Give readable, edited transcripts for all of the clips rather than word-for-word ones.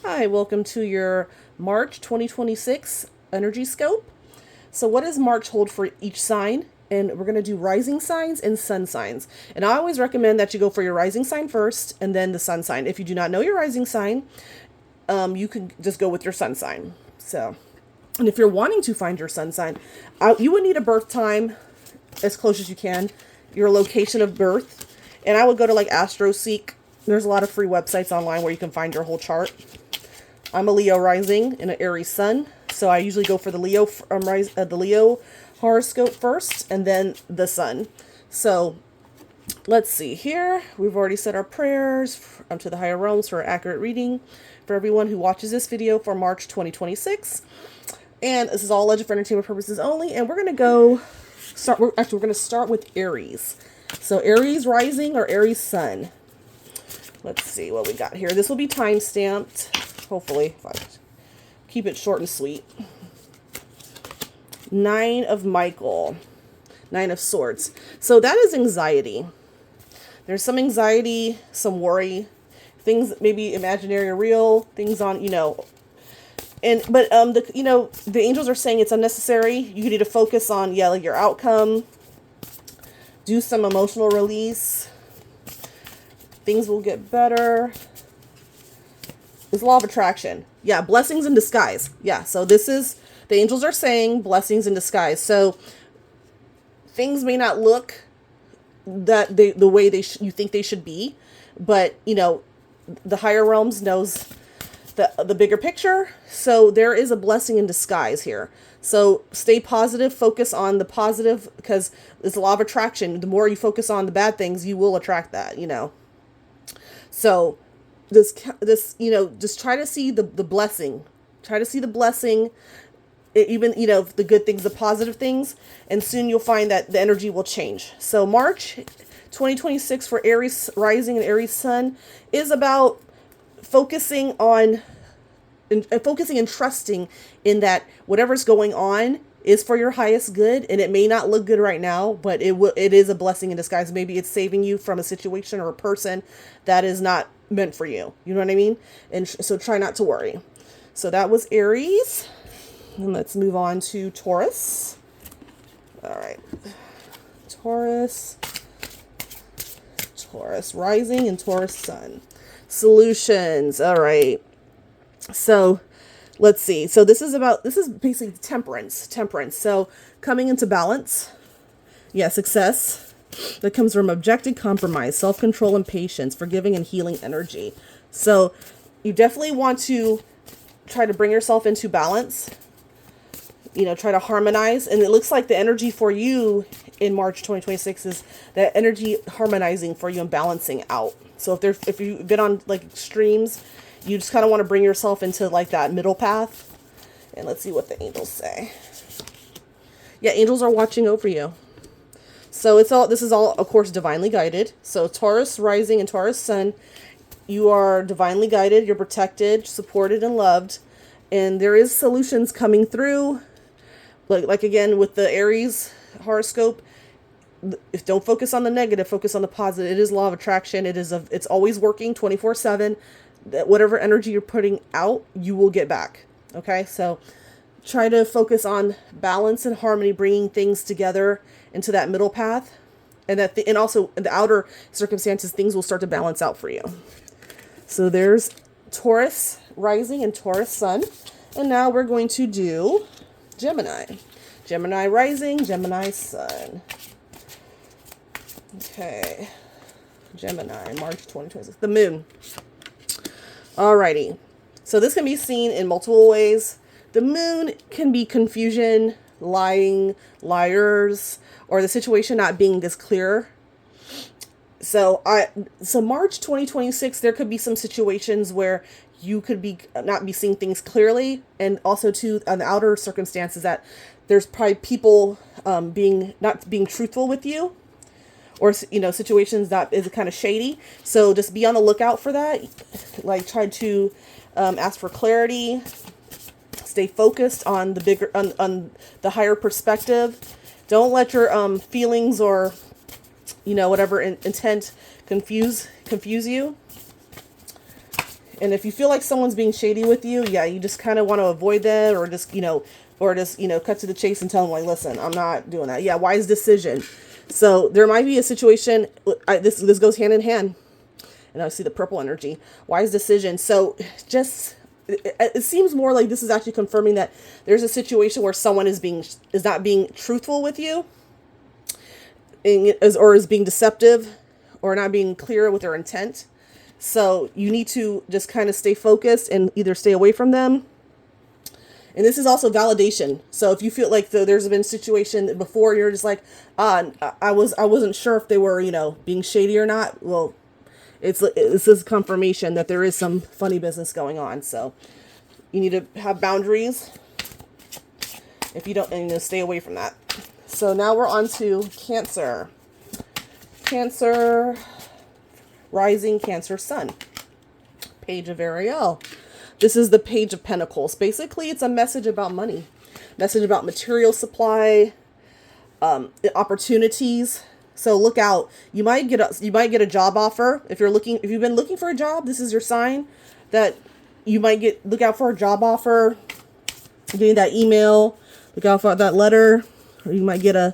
Hi, welcome to your March 2026 Energyscope. So what does March hold for each sign? And we're going to do rising signs and sun signs. And I always recommend that you go for your rising sign first and then the sun sign. If you do not know your rising sign, you can just go with your sun sign. And if you're wanting to find your sun sign, you would need a birth time as close as you can, your location of birth. And I would go to like AstroSeek. There's a lot of free websites online where you can find your whole chart. I'm a Leo rising and an Aries sun, so I usually go for the Leo horoscope first and then the sun. So let's see here. We've already said our prayers to the higher realms for accurate reading for everyone who watches this video for March 2026. And this is all legend for entertainment purposes only. And we're going to start with Aries. So Aries rising or Aries sun. Let's see what we got here. This will be time stamped. Hopefully, if I keep it short and sweet. 9 of Michael. 9 of Swords. So that is anxiety. There's some anxiety, some worry. Things maybe imaginary or real. Things on, But the angels are saying it's unnecessary. You need to focus on, like your outcome. Do some emotional release. Things will get better. It's law of attraction. Yeah, blessings in disguise. Yeah, so this is, the angels are saying blessings in disguise. So things may not look the way you think they should be, but the higher realms knows the bigger picture. So there is a blessing in disguise here. So stay positive, focus on the positive, because it's a law of attraction. The more you focus on the bad things, you will attract that, So just try to see the blessing. Try to see the blessing, even, the good things, the positive things, and soon you'll find that the energy will change. So March 2026 for Aries Rising and Aries Sun is about focusing and trusting in that whatever's going on is for your highest good, and it may not look good right now, but it is a blessing in disguise. Maybe it's saving you from a situation or a person that is not meant for you. You know what I mean? And so try not to worry. So that was Aries. And let's move on to Taurus. All right. Taurus rising and Taurus sun. Solutions. All right. So let's see. So this is basically temperance. So coming into balance. Yeah, success. That comes from objective compromise, self-control, and patience, forgiving and healing energy. So you definitely want to try to bring yourself into balance, try to harmonize. And it looks like the energy for you in March 2026 is that energy harmonizing for you and balancing out. So if you've been on like extremes, you just kind of want to bring yourself into like that middle path. And let's see what the angels say. Yeah, angels are watching over you. So this is all, of course, divinely guided. So Taurus rising and Taurus sun, you are divinely guided, you're protected, supported, and loved. And there is solutions coming through. Like again, with the Aries horoscope, don't focus on the negative, focus on the positive. It is law of attraction. It's always working 24/7. Whatever energy you're putting out, you will get back. Okay, so try to focus on balance and harmony, bringing things together into that middle path, and also in the outer circumstances, things will start to balance out for you. So there's Taurus rising and Taurus sun, and now we're going to do Gemini rising, Gemini sun. Okay, Gemini, March 2026, the moon. Alrighty, so this can be seen in multiple ways. The moon can be confusion, lying, liars, or the situation not being as clear. So March 2026, there could be some situations where you could not be seeing things clearly, and also too on the outer circumstances that there's probably people not being truthful with you, or situations that is kind of shady. So just be on the lookout for that. Like try to ask for clarity. Stay focused on the bigger, on the higher perspective. Don't let your feelings or whatever intent confuse you. And if you feel like someone's being shady with you, yeah, you just kind of want to avoid that, or just, cut to the chase and tell them, like, listen, I'm not doing that. Yeah, wise decision. So there might be a situation, this goes hand in hand. And I see the purple energy. Wise decision. So it seems more like this is actually confirming that there's a situation where someone is not being truthful with you, or is being deceptive, or not being clear with their intent. So you need to just kind of stay focused and either stay away from them. And this is also validation. So if you feel like there's been a situation before, you're just like, I wasn't sure if they were, being shady or not. Well, this is confirmation that there is some funny business going on. So you need to have boundaries. If you don't, stay away from that. So now we're on to Cancer. Cancer Rising, Cancer Sun. Page of Ariel. This is the Page of Pentacles. Basically, it's a message about money. Message about material supply, opportunities. So look out. You might get a job offer. If you've been looking for a job, this is your sign that you might look out for a job offer. Getting that email, look out for that letter, or you might get a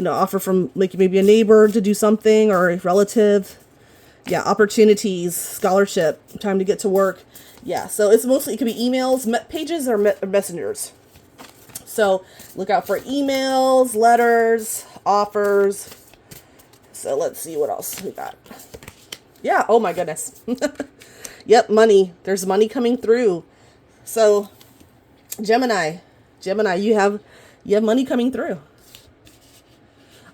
offer from maybe a neighbor to do something, or a relative. Yeah, opportunities, scholarship, time to get to work. Yeah, so it could be emails, pages, or messengers. So look out for emails, letters, offers. So let's see what else we got. Yeah, oh my goodness. Yep, money. There's money coming through. So Gemini, you have money coming through.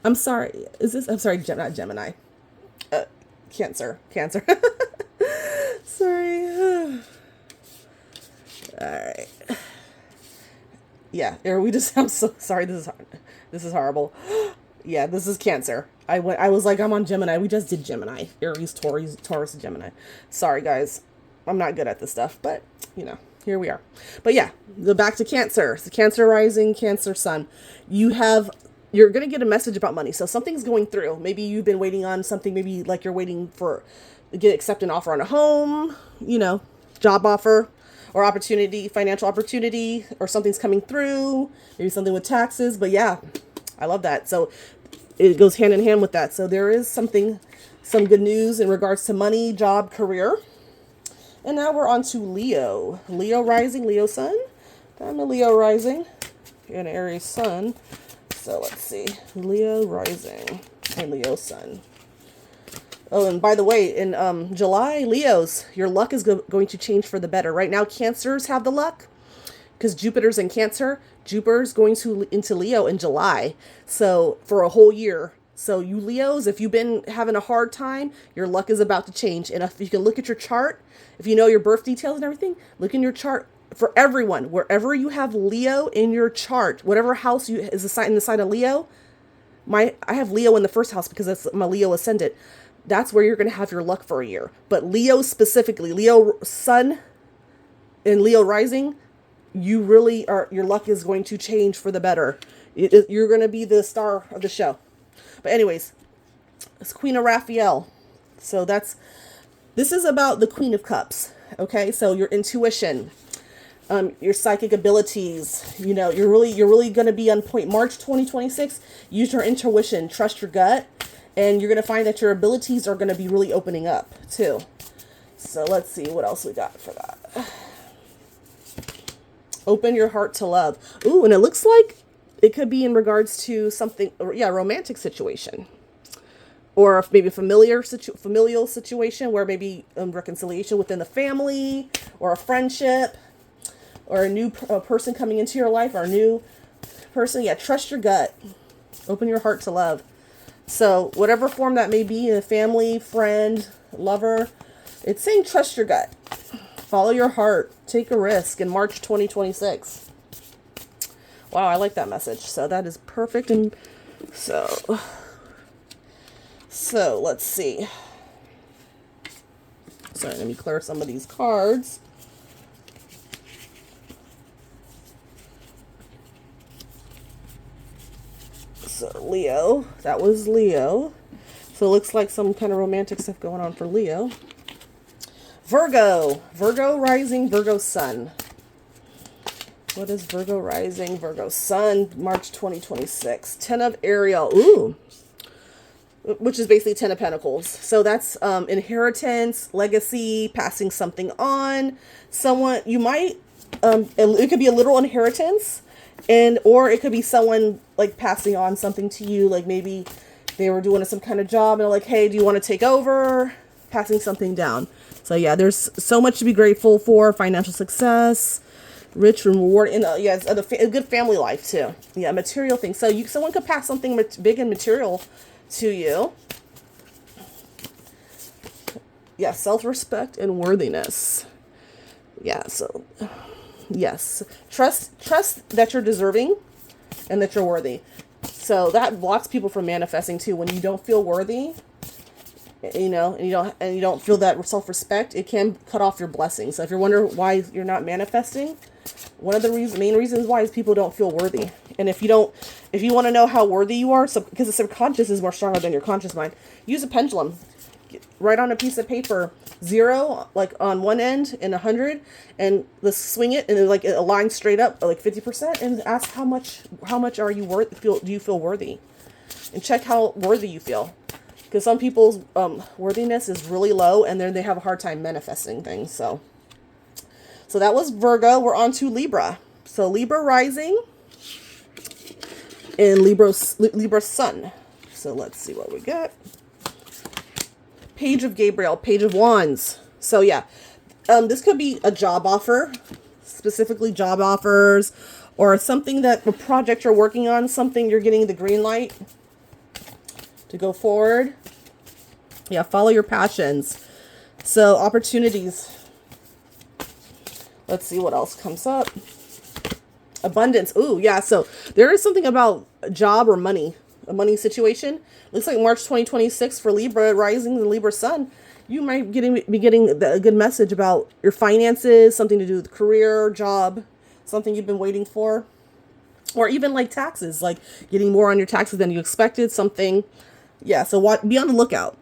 I'm sorry. Not Gemini. Cancer. Sorry. All right. Yeah, I'm so sorry. This is horrible. Yeah, this is Cancer. I was like, I'm on Gemini. We just did Gemini. Aries, Taurus, Gemini. Sorry, guys. I'm not good at this stuff, but, here we are. But yeah, back to Cancer. The Cancer Rising, Cancer Sun. You're going to get a message about money. So something's going through. Maybe you've been waiting on something. Maybe like you're waiting accept an offer on a home, job offer or opportunity, financial opportunity, or something's coming through. Maybe something with taxes. But yeah, I love that. So it goes hand in hand with that. So there is some good news in regards to money, job, career. And now we're on to Leo. Leo Rising, Leo Sun. I'm a Leo Rising and Aries Sun. So let's see. Leo Rising and Leo Sun. Oh, and by the way, in July, Leos, your luck is going to change for the better. Right now, Cancers have the luck because Jupiter's in Cancer. Jupiter's going into Leo in July. So for a whole year. So you Leos, if you've been having a hard time, your luck is about to change. And if you can look at your chart, if you know your birth details and everything, look in your chart. For everyone, wherever you have Leo in your chart, whatever house is in the sign of Leo, I have Leo in the first house because I'm a Leo ascendant. That's where you're going to have your luck for a year. But Leo specifically, Leo Sun and Leo Rising, you really are. Your luck is going to change for the better. You're going to be the star of the show. But anyways, it's Queen of Raphael. So this is about the Queen of Cups. Okay, so your intuition. Your psychic abilities, you're really going to be on point. March 2026, use your intuition, trust your gut, and you're going to find that your abilities are going to be really opening up too. So let's see what else we got for that. Open your heart to love. Ooh, and it looks like it could be in regards to something, romantic situation. Or maybe a familial situation where maybe reconciliation within the family or a friendship. Or a new person coming into your life, or a new person. Yeah, trust your gut. Open your heart to love. So whatever form that may be, a family, friend, lover, it's saying trust your gut. Follow your heart. Take a risk in March 2026. Wow, I like that message. So that is perfect. And so let's see. Sorry, let me clear some of these cards. So Leo, that was Leo. So it looks like some kind of romantic stuff going on for Leo. Virgo Rising, Virgo Sun. What is Virgo Rising, Virgo Sun, March 2026? 10 of Ariel. Ooh. Which is basically 10 of Pentacles. So that's inheritance, legacy, passing something on. Someone, you might, it could be a literal inheritance, or it could be someone like passing on something to you. Like maybe they were doing some kind of job and they're like, hey, do you want to take over? Passing something down. So yeah, there's so much to be grateful for. Financial success, rich reward, and yes, a good family life too. Yeah, material things. So someone could pass something big and material to you. Yeah, self-respect and worthiness. Yeah, so yes, trust that you're deserving and that you're worthy. So that blocks people from manifesting too. When you don't feel worthy, you know, and you don't feel that self-respect, it can cut off your blessings. So if you're wondering why you're not manifesting, one of the main reasons why is people don't feel worthy. And if you want to know how worthy you are, because the subconscious is more stronger than your conscious mind, use a pendulum. Write on a piece of paper 0 like on one end and 100, and let's swing it and then like a line straight up like 50%, and ask how much are you do you feel worthy, and check how worthy you feel. Because some people's worthiness is really low, and then they have a hard time manifesting things. So that was Virgo. We're on to Libra. So Libra Rising and Libra Sun. So let's see what we got. Page of Gabriel, Page of Wands. So yeah, this could be a job offer, specifically job offers, or something that a project you're working on, something you're getting the green light to go forward. Yeah, follow your passions. So opportunities. Let's see what else comes up. Abundance. Ooh, yeah. So there is something about a job or money, a money situation. Looks like March 2026 for Libra Rising and Libra Sun. You might be getting a good message about your finances, something to do with career, job, something you've been waiting for. Or even like taxes, like getting more on your taxes than you expected, something. Yeah, so be on the lookout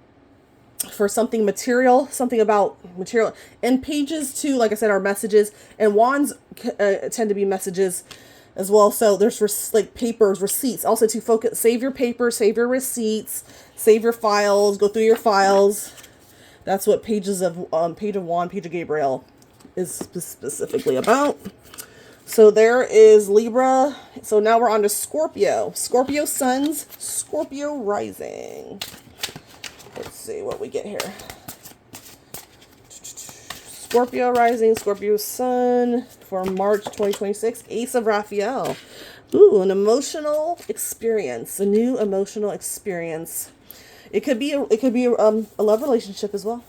for something material, something about material. And pages too, like I said, are messages, and wands tend to be messages as well. So there's like papers, receipts. Also to focus, save your papers, save your receipts, save your files, go through your files. That's what Page of Wand, Page of Gabriel is specifically about. So there is Libra. So now we're on to Scorpio. Scorpio Suns, Scorpio Rising. Let's see what we get here. Scorpio Rising, Scorpio Sun for March 2026. Ace of Raphael. Ooh, an emotional experience. A new emotional experience. It could be a love relationship as well.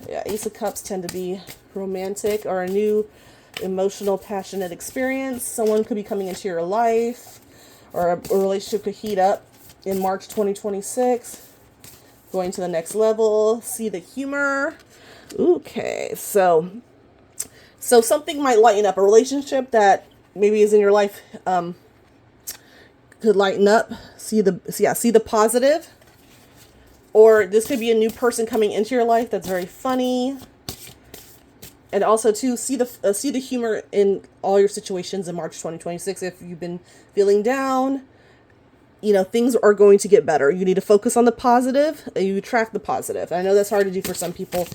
Yeah, Ace of Cups tend to be romantic or a new emotional, passionate experience. Someone could be coming into your life, or a relationship could heat up in March 2026. Going to the next level. See the humor. Okay, so something might lighten up. A relationship that maybe is in your life could lighten up. See the positive. Or this could be a new person coming into your life that's very funny. And also to see the humor in all your situations in March 2026. If you've been feeling down, you know, things are going to get better. You need to focus on the positive, and you attract the positive. I know that's hard to do for some people.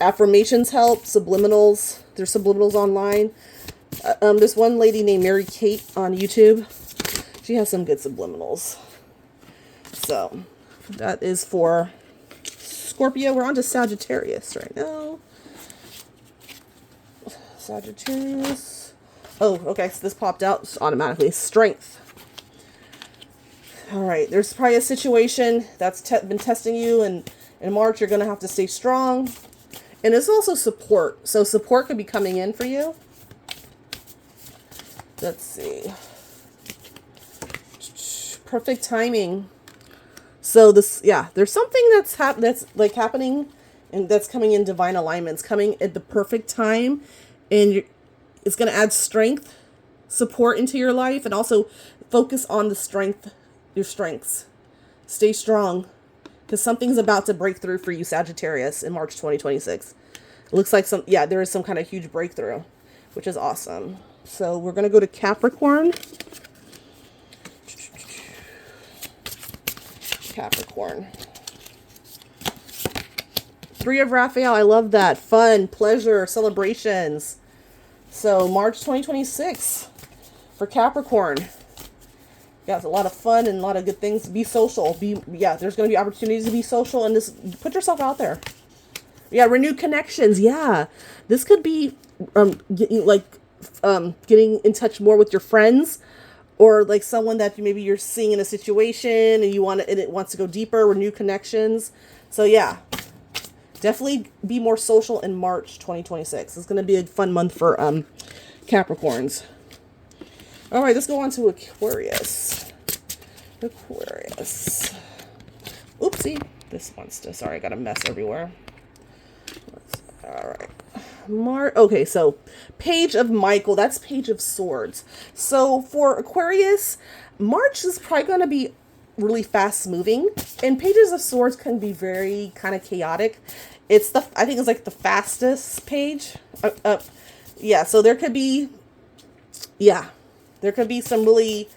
Affirmations help, subliminals. There's subliminals online. There's one lady named Mary Kate on YouTube. She has some good subliminals. So that is for Scorpio. We're on to Sagittarius right now. Sagittarius. Oh, okay. So this popped out automatically. Strength. All right. There's probably a situation that's been testing you, and in March you're going to have to stay strong. And it's also support. So support could be coming in for you. Let's see. Perfect timing. So this, yeah, there's something that's happening, and that's coming in divine alignments, coming at the perfect time, and it's going to add strength, support into your life, and also focus on your strengths. Stay strong. because something's about to break through for you, Sagittarius, in March 2026. It looks like there is some kind of huge breakthrough, which is awesome. So we're going to go to Capricorn. Capricorn. Three of Raphael. I love that. Fun, pleasure, celebrations. So March 2026 for Capricorn. Yeah, it's a lot of fun and a lot of good things. Be social. There's going to be opportunities to be social and just put yourself out there. Yeah, renewed connections. Yeah, this could be getting in touch more with your friends, or like someone that maybe you're seeing in a situation and it wants to go deeper. Renewed connections. So yeah, definitely be more social in March 2026. It's going to be a fun month for Capricorns. All right, let's go on to Aquarius. Aquarius. Oopsie. This one's just, sorry, I got a mess everywhere. All right. Okay, so Page of Michael. That's Page of Swords. So for Aquarius, March is probably going to be really fast moving, and Pages of Swords can be very kind of chaotic. I think it's like the fastest page. Yeah, so there could be some really,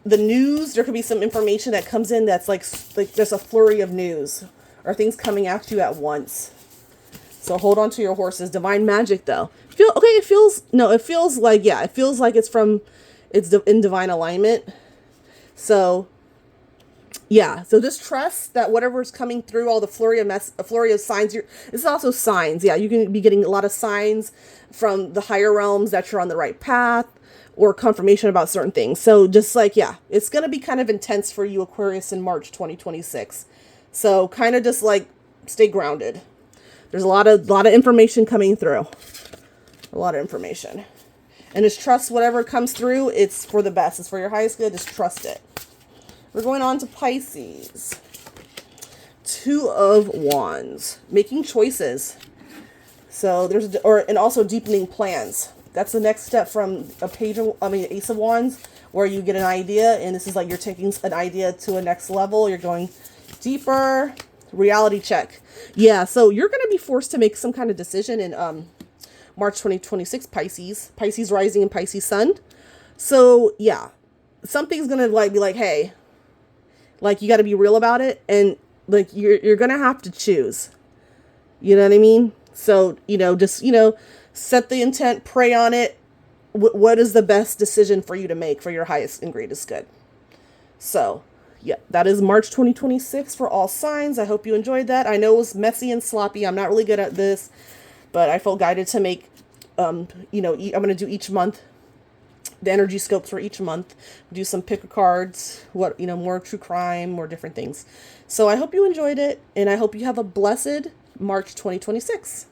the news, there could be some information that comes in that's like there's a flurry of news or things coming at you at once. So hold on to your horses. Divine magic though. It feels like it's in divine alignment. So yeah, so just trust that whatever's coming through, all the flurry of signs. This is also signs. Yeah, you can be getting a lot of signs from the higher realms that you're on the right path, or confirmation about certain things. So just it's going to be kind of intense for you, Aquarius, in March 2026. So kind of just stay grounded. There's a lot of information coming through. A lot of information. And just trust whatever comes through, it's for the best. It's for your highest good. Just trust it. We're going on to Pisces. Two of Wands. Making choices. So and also deepening plans. That's the next step from Ace of Wands, where you get an idea, and this is like you're taking an idea to a next level. You're going deeper. Reality check. Yeah, so you're going to be forced to make some kind of decision in March 2026, Pisces Rising and Pisces Sun. So yeah, something's going to be like, hey, you got to be real about it, and you're going to have to choose. You know what I mean? So, just, set the intent, pray on it. What is the best decision for you to make for your highest and greatest good? So, yeah, that is March 2026 for all signs. I hope you enjoyed that. I know it was messy and sloppy. I'm not really good at this, but I felt guided to make, I'm going to do each month, the Energyscopes for each month, do some pick cards, more true crime, more different things. So I hope you enjoyed it, and I hope you have a blessed March 2026.